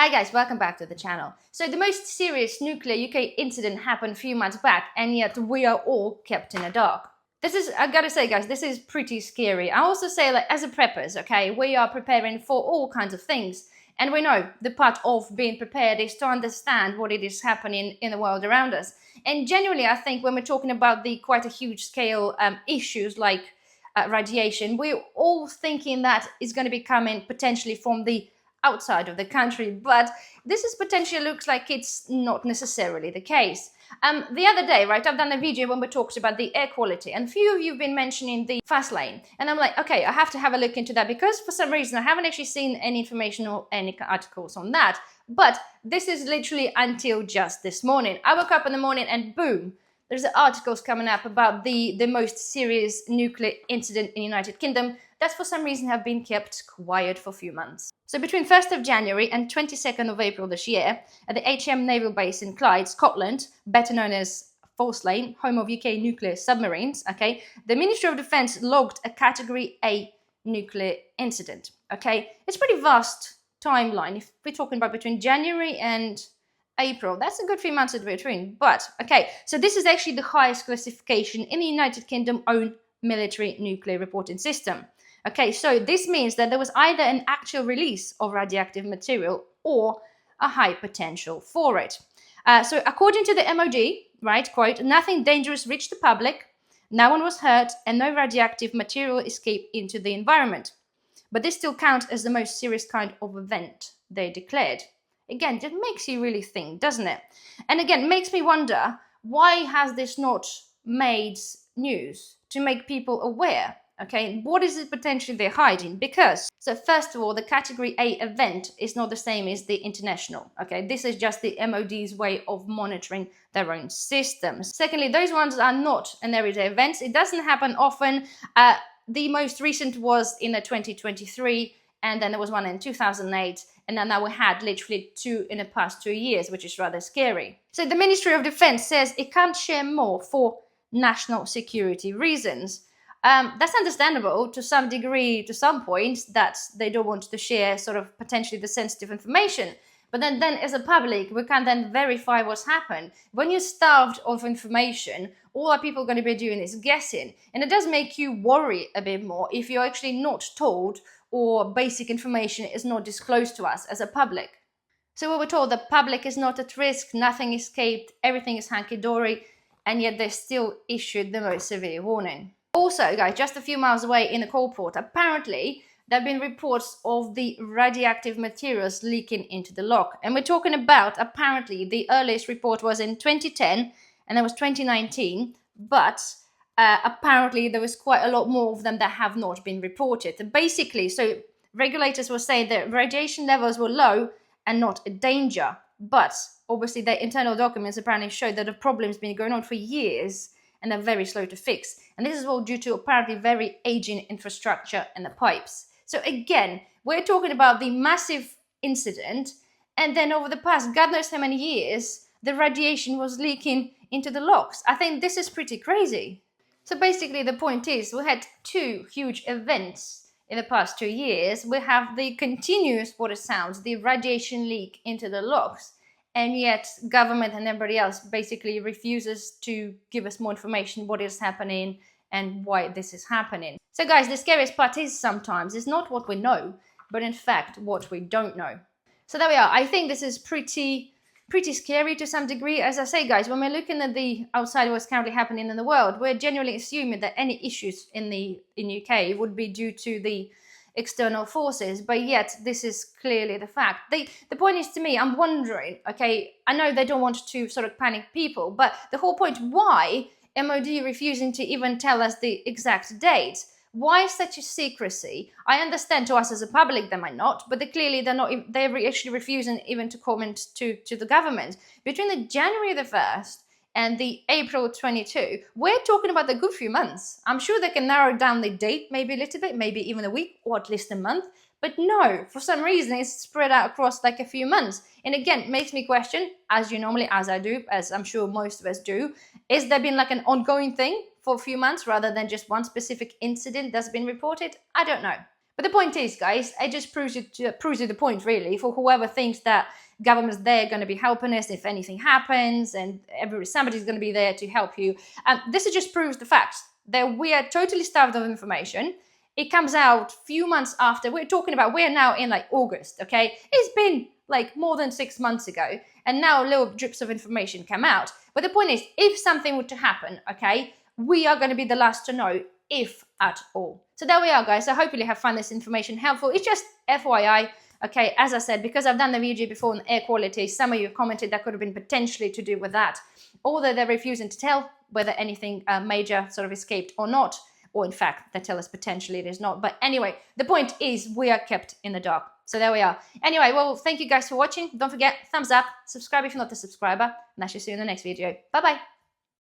Hi guys, welcome back to the channel. So the most serious nuclear UK incident happened a few months back, and yet we are all kept in the dark. I gotta say guys, this is pretty scary. I also say, like, as a preppers, okay, we are preparing for all kinds of things. And we know the part of being prepared is to understand what it is happening in the world around us. And genuinely, I think when we're talking about the quite a huge scale issues like radiation, we're all thinking that it's going to be coming potentially from the outside of the country, but this is potentially looks like it's not necessarily the case. The other day, right, I've done a video when we talked about the air quality, and a few of you have been mentioning the fast lane, and I'm like, okay, I have to have a look into that, because for some reason I haven't actually seen any information or any articles on that. But this is literally until just this morning. I woke up in the morning and boom, there's articles coming up about the most serious nuclear incident in the United Kingdom that for some reason have been kept quiet for a few months. So between 1st of January and 22nd of April this year, at the HM Naval Base in Clyde, Scotland, better known as False Lane, home of UK nuclear submarines, okay, the Ministry of Defence logged a Category A nuclear incident, okay? It's a pretty vast timeline. If we're talking about between January and April, that's a good few months in between. But, okay, so this is actually the highest classification in the United Kingdom own military nuclear reporting system. Okay, so this means that there was either an actual release of radioactive material or a high potential for it. So according to the MOD, right, quote, nothing dangerous reached the public, no one was hurt, and no radioactive material escaped into the environment. But this still counts as the most serious kind of event, they declared. Again, that makes you really think, doesn't it? And again, makes me wonder, why has this not made news to make people aware? Okay, what is it potentially they're hiding? Because, so first of all, the Category A event is not the same as the international. Okay, this is just the MOD's way of monitoring their own systems. Secondly, those ones are not an everyday event. It doesn't happen often. The most recent was in 2023, and then there was one in 2008, and then now we had literally two in the past 2 years, which is rather scary. So the Ministry of Defence says it can't share more for national security reasons. That's understandable to some degree, to some point, that they don't want to share sort of potentially the sensitive information. But then as a public, we can then verify what's happened. When you're starved of information, all our people are going to be doing is guessing. And it does make you worry a bit more if you're actually not told or basic information is not disclosed to us as a public. So we were told the public is not at risk, nothing escaped, everything is hunky-dory, and yet they still issued the most severe warning. Also, guys, just a few miles away in the Coalport, apparently there have been reports of the radioactive materials leaking into the lock. And we're talking about, apparently, the earliest report was in 2010, and that was 2019, but apparently there was quite a lot more of them that have not been reported. And basically, so regulators were saying that radiation levels were low and not a danger, but obviously their internal documents apparently showed that the problem's been going on for years, and they're very slow to fix. And this is all due to apparently very aging infrastructure and the pipes. So again, we're talking about the massive incident, and then over the past God knows how many years, the radiation was leaking into the locks. I think this is pretty crazy. So basically the point is, we had two huge events in the past 2 years. We have the continuous, what it sounds, the radiation leak into the locks, and yet government and everybody else basically refuses to give us more information, what is happening and why this is happening. So guys, the scariest part is sometimes it's not what we know, but in fact what we don't know. So there we are. I think this is pretty scary to some degree. As I say, guys, when we're looking at the outside what's currently happening in the world, we're genuinely assuming that any issues in UK would be due to the external forces, but yet this is clearly the fact. The point is, to me, I'm wondering, okay, I know they don't want to sort of panic people, but the whole point, why MOD refusing to even tell us the exact date? Why such a secrecy? I understand to us as a public they might not, but they're actually refusing even to comment to the government. Between the January the 1st and the April 22, we're talking about a good few months. I'm sure they can narrow down the date maybe a little bit, maybe even a week or at least a month. But no, for some reason, it's spread out across like a few months. And again, it makes me question, as I do, as I'm sure most of us do, is there been like an ongoing thing for a few months rather than just one specific incident that's been reported? I don't know. But the point is, guys, it just proves you the point, really, for whoever thinks that government's there going to be helping us if anything happens, and somebody's going to be there to help you. This just proves the fact that we are totally starved of information. It comes out a few months after. We're now in like August, okay? It's been like more than 6 months ago, and now little drips of information come out. But the point is, if something were to happen, okay, we are going to be the last to know, if at all. So there we are, guys. I hope you have found this information helpful. It's just FYI, okay, as I said, because I've done the video before on air quality, some of you commented that could have been potentially to do with that, although they're refusing to tell whether anything major sort of escaped or not, or in fact, they tell us potentially it is not. But anyway, the point is we are kept in the dark. So there we are. Anyway, well, thank you guys for watching. Don't forget, thumbs up, subscribe if you're not a subscriber, and I shall see you in the next video. Bye-bye.